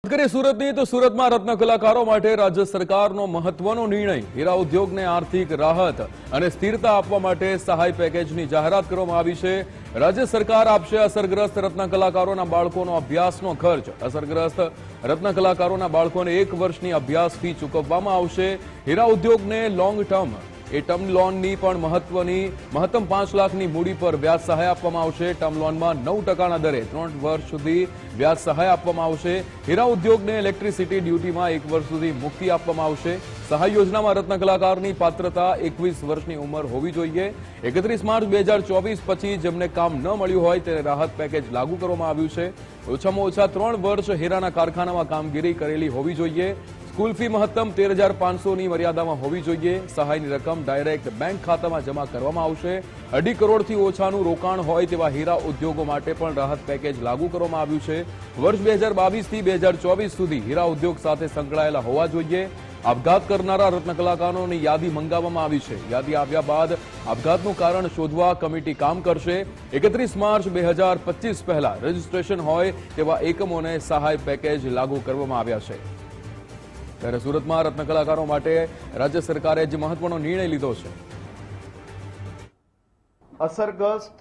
કરીએ સુરતની તો સુરતમાં રત્ન કલાકારો માટે રાજ્ય સરકારનો મહત્વનો નિર્ણય હીરા ઉદ્યોગને આર્થિક રાહત અને સ્થિરતા આપવા માટે સહાય પેકેજની જાહેરાત કરવામાં આવી છે। રાજ્ય સરકાર આપશે અસરગ્રસ્ત રત્ન કલાકારોના બાળકોનો અભ્યાસનો ખર્ચ। અસરગ્રસ્ત રત્ન કલાકારોના બાળકોને 1 વર્ષની અભ્યાસ ફી ચૂકવવામાં આવશે। હીરા ઉદ્યોગને લોંગ ટર્મ લોનની પણ મહત્તમ 5 લાખની મૂડી પર વ્યાજ સહાય આપવામાં આવશે। ટર્મ લોનમાં 9%ના દરે 3 વર્ષ સુધી વ્યાજ સહાય આપવામાં આવશે। હીરા ઉદ્યોગને ઇલેક્ટ્રિસિટી ડ્યુટીમાં 1 વર્ષ સુધી મુક્તિ આપવામાં આવશે। સહાય યોજનામાં રત્ન કલાકારની પાત્રતા 21 વર્ષની ઉંમર હોવી જોઈએ। 31 માર્ચ 2024 પછી જેમને કામ ન મળ્યું હોય તેને રાહત પેકેજ લાગુ કરવામાં આવ્યું છે। ઓછામાં ઓછા 3 વર્ષ હીરાના કારખાનામાં કામગીરી કરેલી હોવી જોઈએ। સ્કૂલ ફી મહત્તમ 13,500ની મર્યાદામાં હોવી જોઈએ। સહાયની રકમ ડાયરેક્ટ બેંક ખાતામાં જમા કરવામાં આવશે। 2.5 કરોડથી ઓછાનું રોકાણ હોય તેવા હીરા ઉદ્યોગો માટે પણ રાહત પેકેજ લાગુ કરવામાં આવ્યું છે। વર્ષ 2022 થી 2024 સુધી હીરા ઉદ્યોગ સાથે સંકળાયેલા હોવા જોઈએ। આપઘાત કરનારા રત્ન કલાકારોની યાદી મંગાવવામાં આવી છે। યાદી આવ્યા બાદ આપઘાતનું કારણ શોધવા કમિટી કામ કરશે। 31 માર્ચ 2025 પહેલા રજીસ્ટ્રેશન હોય તેવા એકમોને સહાય પેકેજ લાગુ કરવામાં આવ્યા છે। ત્યારે સુરતમાં રત્ન કલાકારો માટે રાજ્ય સરકારે જે મહત્વનો નિર્ણય લીધો છે। અસરગ્રસ્ત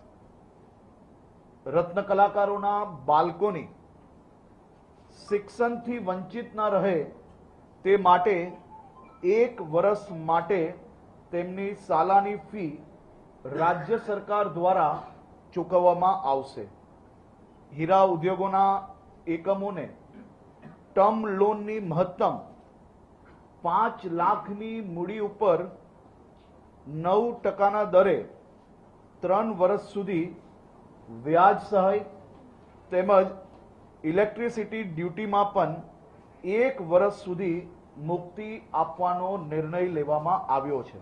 રત્ન કલાકારોના બાળકોની શિક્ષણથી વંચિત ન રહે તે માટે 1 વર્ષ માટે તેમની શાળાની ફી રાજ્ય સરકાર દ્વારા ચૂકવવામાં આવશે। હીરા ઉદ્યોગોના એકમોને ટર્મ લોનની મહત્તમ 5 લાખની મૂડી ઉપર 9%ના દરે 3 વર્ષ સુધી વ્યાજ સહાય તેમજ ઇલેક્ટ્રિસિટી ડ્યુટીમાં પણ 1 વર્ષ સુધી મુક્તિ આપવાનો નિર્ણય લેવામાં આવ્યો છે।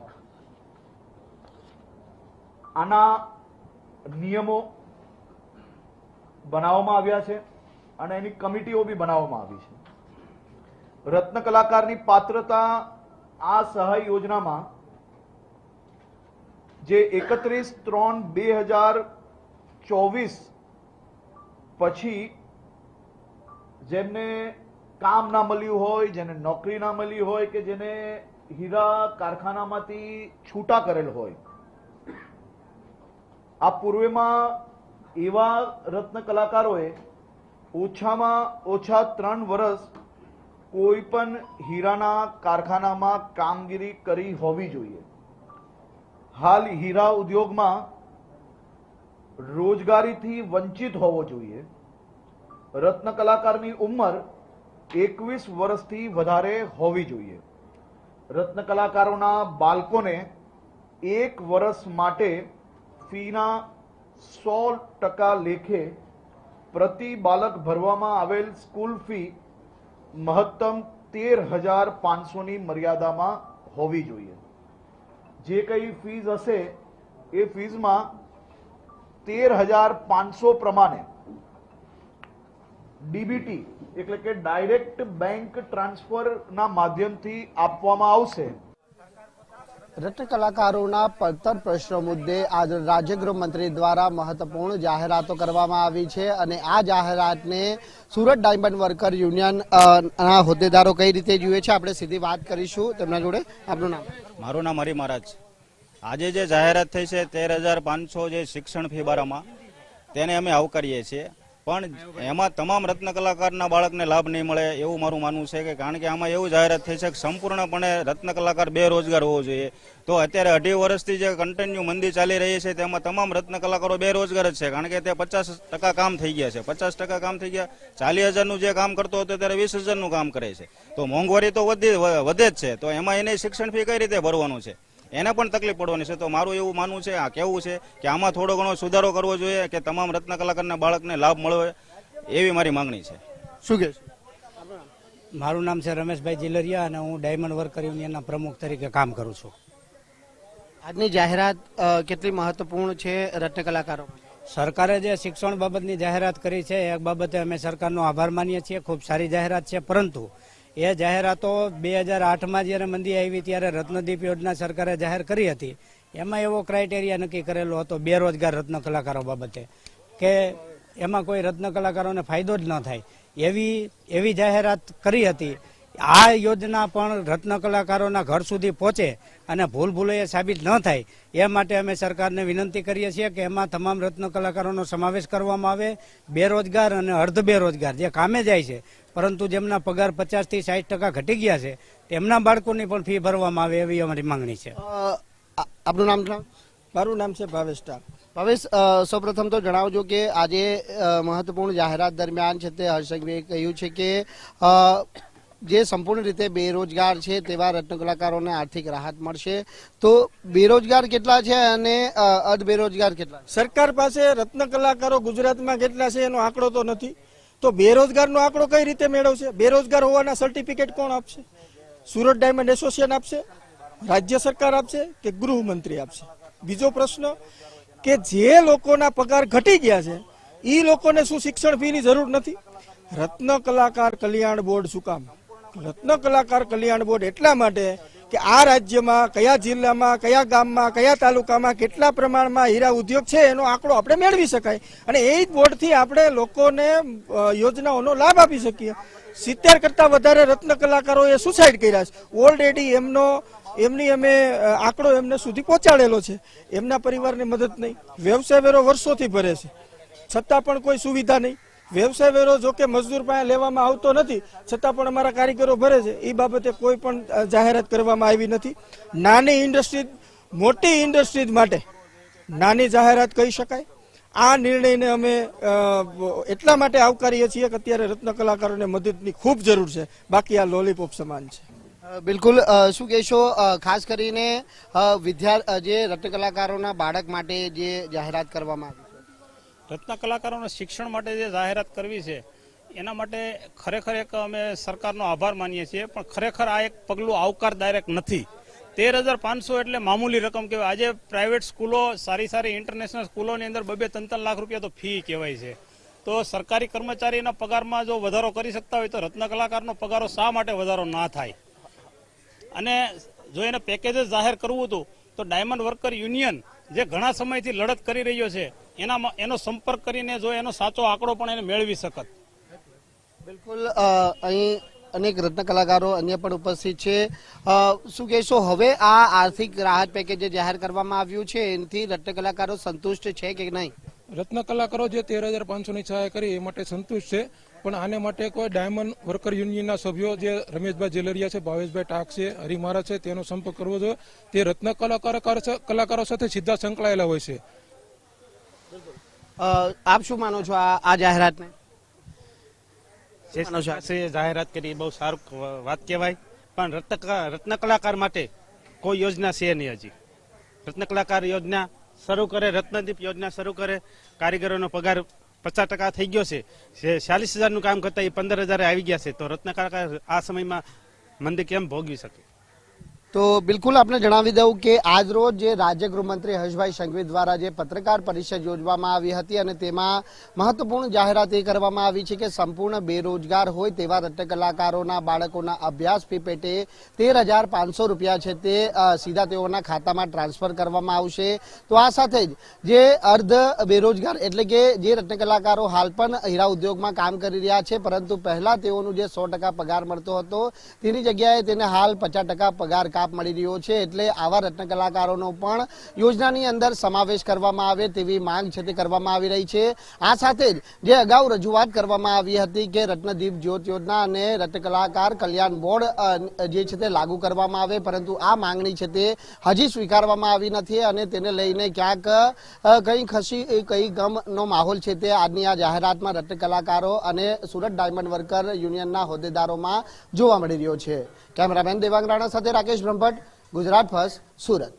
આના નિયમો બનાવવામાં આવ્યા છે અને એની કમિટીઓ બી બનાવવામાં આવી છે। રત્ન કલાકારની પાત્રતા આ સહાય યોજનામાં જે 31/3/2024 પછી જેમને કામ ના મળ્યું હોય, જેને નોકરી ના મળી હોય કે જેને હીરા કારખાનામાંથી છૂટા કરેલ હોય, આ પૂર્વેમાં એવા રત્ન કલાકારોએ ઓછામાં ઓછા 3 વર્ષ કોઈ પણ હીરાના કારખાનામાં કામગીરી કરી હોવી જોઈએ। હાલ હીરા ઉદ્યોગમાં રોજગારીથી વંચિત હોવો જોઈએ। રત્ન કલાકારની ઉંમર 21 વર્ષથી વધારે હોવી જોઈએ। રત્ન કલાકારોના બાળકોને 1 વર્ષ માટે ફીના 100% લેખે પ્રતિ બાળક ભરવામાં આવેલ સ્કૂલ ફી મહત્તમ 13,500ની મર્યાદામાં હોવી જોઈએ। જે કઈ ફીઝ હશે એ ફીઝમાં 13,500 પ્રમાણે ડીબીટી એટલે કે ડાયરેક્ટ બેંક ટ્રાન્સફરના માધ્યમથી આપવામાં આવશે। રત્ન કલાકારોના પડતર પ્રશ્નો મુદ્દે આજ રાજ્ય ગૃહમંત્રી દ્વારા મહત્વપૂર્ણ જાહેરાતો કરવામાં આવી છે અને આ જાહેરાતને સુરત ડાયમંડ વર્કર યુનિયન ના હોદ્દેદારો કઈ રીતે જુએ છે આપણે સીધી વાત કરીશું તેમના જોડે। આપનું નામ? મારું નામ હરી મહારાજ। આજે જે જાહેરાત થઈ છે 13,500 જે શિક્ષણ ફી બારામાં તેને અમે આવકારીએ છીએ, પણ એમાં તમામ રત્ન કલાકારના બાળકને લાભ નહીં મળે એવું મારું માનવું છે, કે કારણ કે આમાં એવું જાહેરાત થઈ છે કે સંપૂર્ણપણે રત્ન કલાકાર બેરોજગાર હોવો જોઈએ। તો અત્યારે 2.5 વર્ષથી જે કન્ટિન્યુ મંદી ચાલી રહી છે તેમાં તમામ રત્ન કલાકારો બેરોજગાર જ છે, કારણ કે તે 50% કામ થઈ ગયા છે। 50% કામ થઈ ગયા, 40,000નું જે કામ કરતો હતો ત્યારે 20,000નું કામ કરે છે। તો મોંઘવારી તો વધે જ છે, તો એમાં એને શિક્ષણ ફી કઈ રીતે ભરવાનું છે, એને પણ તકલીફ પડવાની છે। તો મારું એવું માનવું છે, આ કેવું છે કે આમાં થોડો ઘણો સુધારો કરવો જોઈએ કે તમામ રત્ન કલાકારના બાળકને લાભ મળે એવી મારી માંગણી છે। શું કહે? મારું નામ છે રમેશભાઈ જીલરિયા અને હું ડાયમંડ વર્કર યુનિયનના પ્રમુખ તરીકે કામ કરું છું। આજની જાહેરાત કેટલી મહત્વપૂર્ણ છે રત્ન કલાકારો? સરકારે જે શિક્ષણ બાબતની જાહેરાત કરી છે એ બાબતે અમે સરકારનો આભાર માનીએ છીએ। ખૂબ સારી જાહેરાત છે, પરંતુ એ જાહેરાતો 2008માં જ્યારે મંદી આવી ત્યારે રત્નદીપ યોજના સરકારે જાહેર કરી હતી, એમાં એવો ક્રાઇટેરિયા નક્કી કરેલો હતો બેરોજગાર રત્ન કલાકારો બાબતે કે એમાં કોઈ રત્ન કલાકારોને ફાયદો જ ન થાય એવી જાહેરાત કરી હતી. આ યોજના પણ રત્ન કલાકારોના ઘર સુધી પહોંચે અને ભૂલ ભૂલૈયા સાબિત ન થાય એ માટે અમે સરકારને વિનંતી કરીએ છીએ કે એમાં તમામ રત્ન કલાકારોનો સમાવેશ કરવામાં આવે. બેરોજગાર અને અર્ધ બેરોજગાર જે કામે જાય છે પરંતુ જેમના પગાર 50 થી 60% ઘટી ગયા છે તેમના બાળકોની પણ ફી ભરવામાં આવે એવી અમારી માંગણી છે. આપનું નામ જણાવો. મારું નામ છે ભાવેશ ટાર. ભાવેશ, સૌપ્રથમ તો જણાવજો કે આજે મહત્વપૂર્ણ જાહેરાત દરમિયાન છે તે હર્ષ સંઘવીએ કહ્યું છે કે જે સંપૂર્ણ રીતે બેરોજગાર છે તેવા રત્ન કલાકારોને આર્થિક રાહત મળશે. તો બેરોજગાર કેટલા છે અને અર્ધ બેરોજગાર કેટલા? સરકાર પાસે રત્ન કલાકારો ગુજરાતમાં કેટલા છે એનો આંકડો તો નથી, તો બેરોજગારનો આંકડો કઈ રીતે મેળવશે? બેરોજગાર હોવાના સર્ટિફિકેટ કોણ આપશે? સુરત ડાયમંડ એસોસિએશન આપશે, રાજ્ય સરકાર આપશે કે ગૃહમંત્રી આપશે? બીજો પ્રશ્ન કે જે લોકોના પગાર ઘટી ગયા છે એ લોકોને શું શિક્ષણ ફીની જરૂર નથી? રત્ન કલાકાર કલ્યાણ બોર્ડ શું કામ? રત્ન કલાકાર કલ્યાણ બોર્ડ એટલા માટે કે આ રાજ્યમાં કયા જિલ્લામાં, કયા ગામમાં, કયા તાલુકામાં કેટલા પ્રમાણમાં હીરા ઉદ્યોગ છે એનો આંકડો આપણે મેળવી શકાય અને એ જ બોર્ડથી આપણે લોકોને યોજનાઓનો લાભ આપી શકીએ. 70 કરતાં વધારે રત્ન કલાકારોએ સુસાઇડ કર્યા છે. ઓલરેડી એમની અમે આંકડો એમને સુધી પહોંચાડેલો છે. એમના પરિવારને મદદ નહીં. વ્યવસાય વેરો વર્ષોથી ભરે છે છતાં પણ કોઈ સુવિધા નહીં. વ્યવસાય વેરો જો કે મજદૂર પાસે લેવામાં આવતો નથી છતાં પણ અમારા કારીગરો ભરે છે. એ બાબતે કોઈ પણ જાહેરાત કરવામાં આવી નથી. નાની ઇન્ડસ્ટ્રી, મોટી ઇન્ડસ્ટ્રીઝ માટે નાની જાહેરાત કહી શકાય. આ નિર્ણયને અમે એટલા માટે આવકારીએ છીએ કે અત્યારે રત્ન કલાકારોને મદદની ખૂબ જરૂર છે, બાકી આ લોલીપોપ સમાન છે. બિલકુલ. શું કહેશો ખાસ કરીને જે રત્ન કલાકારોના બાળક માટે જે જાહેરાત કરવામાં આવી? રત્ન કલાકારોના શિક્ષણ માટે જે જાહેરાત કરવી છે એના માટે ખરેખર એક અમે સરકારનો આભાર માનીએ છીએ, પણ ખરેખર આ એક પગલું આવકારદાયક નથી. 13,500 એટલે મામૂલી રકમ કહેવાય. આજે પ્રાઇવેટ સ્કૂલો, સારી ઇન્ટરનેશનલ સ્કૂલોની અંદર 2-3 લાખ રૂપિયા તો ફી કહેવાય છે. તો સરકારી કર્મચારીના પગારમાં જો વધારો કરી શકતા હોય તો રત્ન કલાકારનો પગારો શા માટે વધારો ના થાય? અને જો એને પેકેજ જાહેર કરવું હતું તો ડાયમંડ વર્કર યુનિયન જે ઘણા સમયથી લડત કરી રહ્યો છે એનો સંપર્ક કરીને જો એનો સાચો આંકડો પણ એને મેળવી શકત. બિલકુલ. અહીં અનેક રત્ન કલાકારો અન્ય પણ ઉપસ્થિત છે. શું કહેશો, હવે આ આર્થિક રાહત પેકેજ જે જાહેર કરવામાં આવ્યું છે એનાથી રત્ન કલાકારો સંતુષ્ટ છે કે નહીં? રત્ન કલાકારો જે 13,500 ની સહાય કરી એ માટે સંતુષ્ટ છે, પણ આને માટે કોઈ ડાયમંડ વર્કર યુનિયનના સભ્યો જે રમેશભાઈ જેલરિયા છે, ભાવેશભાઈ ટાક છે, હરિમારા છે તેનો સંપર્ક કરવો જોઈએ. તે રત્ન કલાકારો સાથે સીધા સંકળાયેલા હોય છે. આપ શું માનો છો આ જાહેરાતને? જાહેરાત કરી બહુ સારું વાત કહેવાય, પણ રત્ન કલાકાર માટે કોઈ યોજના છે નહીં. હજી રત્ન કલાકાર યોજના શરૂ કરે, રત્નદીપ યોજના શરૂ કરે. કારીગરોનો પગાર 50% થઈ ગયો છે. 46,000નું કામ કરતા એ 15,000 આવી ગયા છે. તો રત્ન કલાકાર આ સમયમાં મંદી કેમ ભોગવી શકે? તો બિલકુલ આપણે જણાવી દઉં કે આજ રોજ જે રાજ્ય ગૃહમંત્રી હર્ષભાઈ સંઘવી દ્વારા જે પત્રકાર પરિષદ યોજવામાં આવી હતી અને તેમાં મહત્વપૂર્ણ જાહેરાત એ કરવામાં આવી છે કે સંપૂર્ણ બેરોજગાર હોય તેવા રત્ન કલાકારોના બાળકોના અભ્યાસ ફી પેટે 13,500 રૂપિયા છે તે સીધા તેઓના ખાતામાં ટ્રાન્સફર કરવામાં આવશે. તો આ સાથે જ જે અર્ધ બેરોજગાર એટલે કે જે રત્ન કલાકારો હાલ પણ હીરા ઉદ્યોગમાં કામ કરી રહ્યા છે પરંતુ પહેલા તેઓનું જે 100% પગાર મળતો હતો તેની જગ્યાએ તેને હાલ 50% પગાર મળી રહ્યો છે. એટલે આવા રત્ન કલાકારોનો પણ યોજનાની અંદર સમાવેશ કરવામાં આવે તેવી માંગ છે તે કરવામાં આવી રહી છે. આ સાથે જ જે અગાઉ રજૂઆત કરવામાં આવી હતી કે રત્નદીપ જ્યોત યોજના અને રત્ન કલાકાર કલ્યાણ બોર્ડ જે છે તે લાગુ કરવામાં આવે, પરંતુ આ માંગણી છે તે હજી સ્વીકારવામાં આવી નથી અને તેને લઈને ક્યાંક કઈ ગમનો માહોલ છે તે આજની આ જાહેરાતમાં રત્ન કલાકારો અને સુરત ડાયમંડ વર્કર યુનિયનના હોદ્દેદારોમાં જોવા મળી રહ્યો છે. કેમેરામેન દેવાંગ રાણા સાથે રાકેશ બ્રહ્મભટ્ટ, ગુજરાત ફર્સ્ટ, સુરત.